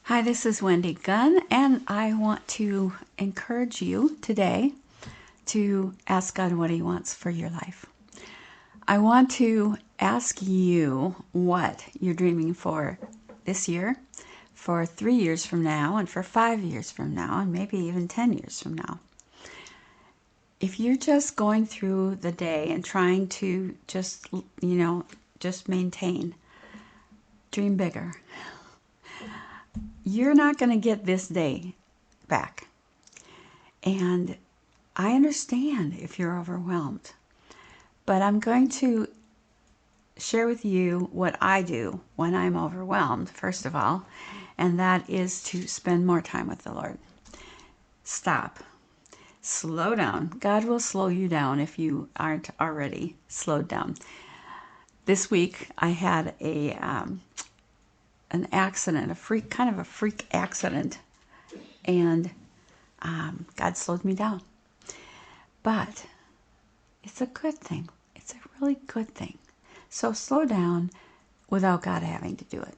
Hi, this is Wendy Gunn, and I want to encourage you today to ask God what He wants for your life. I want to ask you what you're dreaming for this year, for 3 years from now, and for 5 years from now, and maybe even 10 years from now. If you're just going through the day and trying to just maintain, dream bigger. You're not going to get this day back. And I understand if you're overwhelmed, but I'm going to share with you what I do when I'm overwhelmed, first of all, and that is to spend more time with the Lord. Stop. Slow down. God will slow you down if you aren't already slowed down. This week I had an accident, a freak accident, and God slowed me down. But it's a good thing. It's a really good thing. So slow down without God having to do it.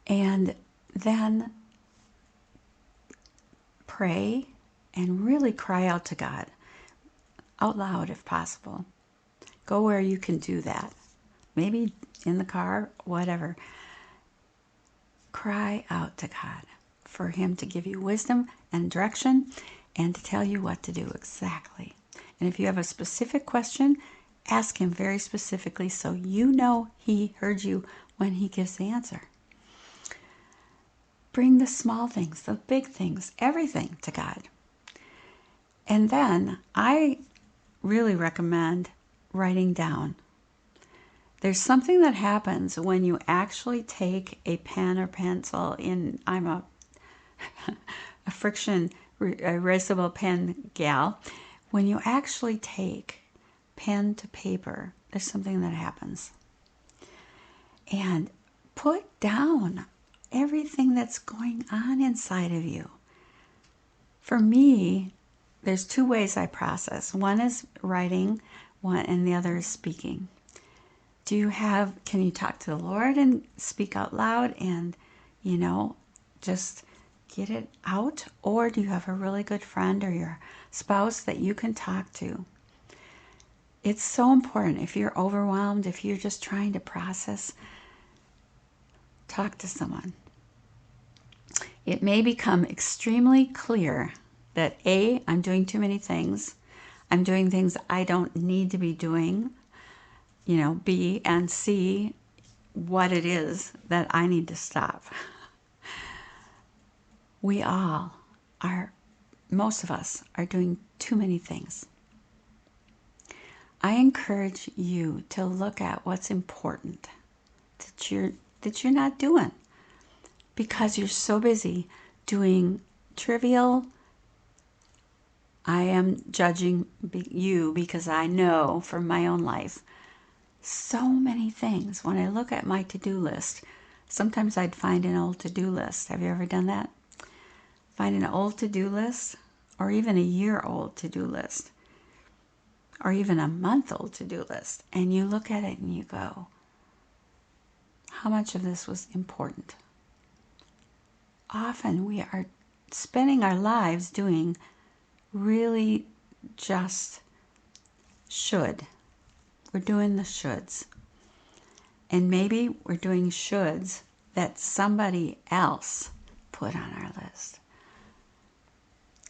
And then pray and really cry out to God, out loud if possible. Go where you can do that. Maybe in the car, whatever. Cry out to God for Him to give you wisdom and direction and to tell you what to do exactly. And if you have a specific question, ask Him very specifically so you know He heard you when He gives the answer. Bring the small things, the big things, everything to God. And then I really recommend writing down. There's something that happens when you actually take a pen or pencil I'm a friction erasable pen gal. When you actually take pen to paper, there's something that happens. And put down everything that's going on inside of you. For me, there's two ways I process. One is writing, and the other is speaking. Can you talk to the Lord and speak out loud and, just get it out? Or do you have a really good friend or your spouse that you can talk to? It's so important. If you're overwhelmed, if you're just trying to process, talk to someone. It may become extremely clear that A, I'm doing too many things. I'm doing things I don't need to be doing. B, and C, what it is that I need to stop. Most of us are doing too many things. I encourage you to look at what's important that you're not doing because you're so busy doing trivial. I am judging you because I know from my own life so many things. When I look at my to-do list, sometimes I'd find an old to-do list. Have you ever done that? Find an old to-do list, or even a year-old to-do list, or even a month-old to-do list, and you look at it and you go, how much of this was important? Often we are spending our lives doing really just should. We're doing the shoulds. And maybe we're doing shoulds that somebody else put on our list.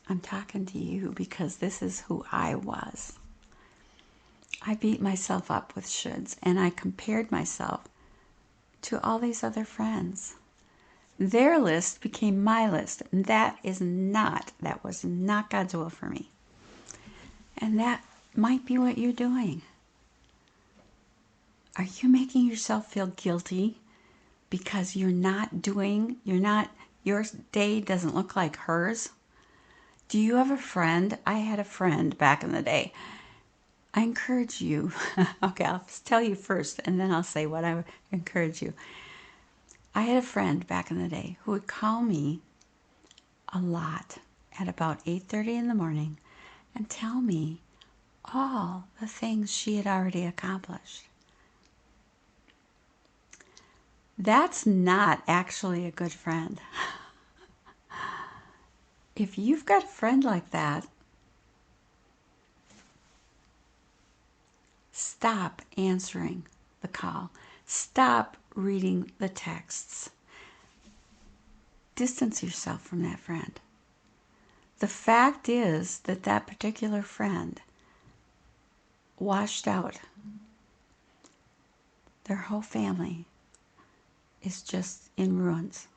I'm talking to you because this is who I was. I beat myself up with shoulds, and I compared myself to all these other friends. Their list became my list, and that was not God's will for me. And that might be what you're doing. Are you making yourself feel guilty because your day doesn't look like hers? Do you have a friend? I had a friend back in the day. I encourage you. Okay, I'll tell you first, and then I'll say what I encourage you. I had a friend back in the day who would call me a lot at about 8:30 in the morning and tell me all the things she had already accomplished. That's not actually a good friend. If you've got a friend like that, stop answering the call. Stop reading the texts. Distance yourself from that friend. The fact is that that particular friend washed out. Their whole family is just in ruins.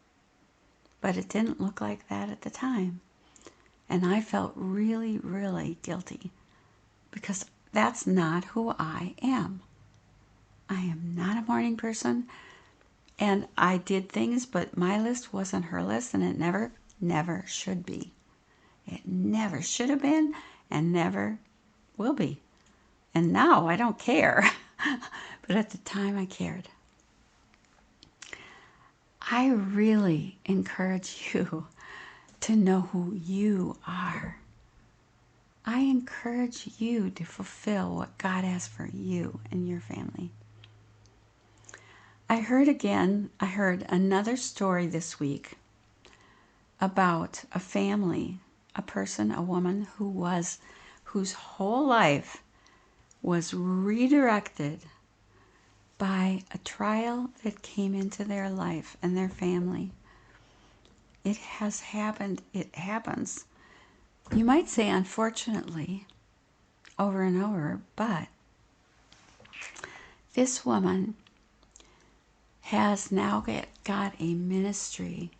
But it didn't look like that at the time. And I felt really, really guilty because that's not who I am. I am not a morning person, and I did things, but my list wasn't her list, and it never should be. It never should have been and never will be. And now I don't care. But at the time I cared. I really encourage you to know who you are. I encourage you to fulfill what God has for you and your family. I heard another story this week about a family, a person, a woman whose whole life was redirected by a trial that came into their life and their family. It has happened. It happens. You might say, unfortunately, over and over, but this woman has now got a ministry,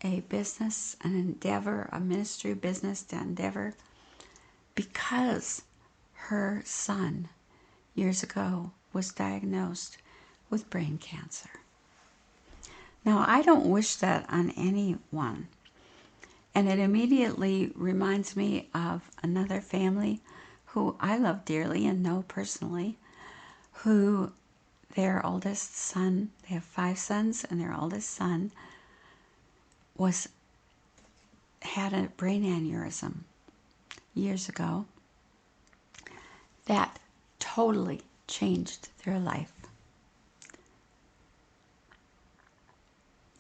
a business, an endeavor, a ministry business to endeavor, because her son years ago was diagnosed with brain cancer. Now, I don't wish that on anyone. And it immediately reminds me of another family who I love dearly and know personally, who their oldest son, they have 5 sons, and their oldest son had a brain aneurysm years ago that totally changed their life.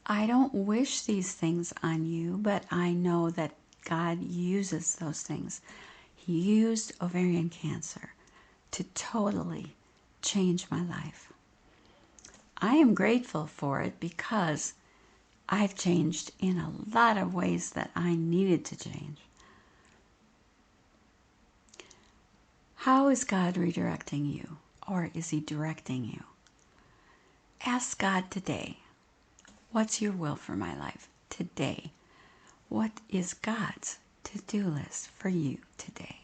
I don't wish these things on you, but I know that God uses those things. He used ovarian cancer to totally change my life. I am grateful for it because I've changed in a lot of ways that I needed to change. How is God redirecting you, or is He directing you? Ask God today, what's your will for my life today? What is God's to-do list for you today?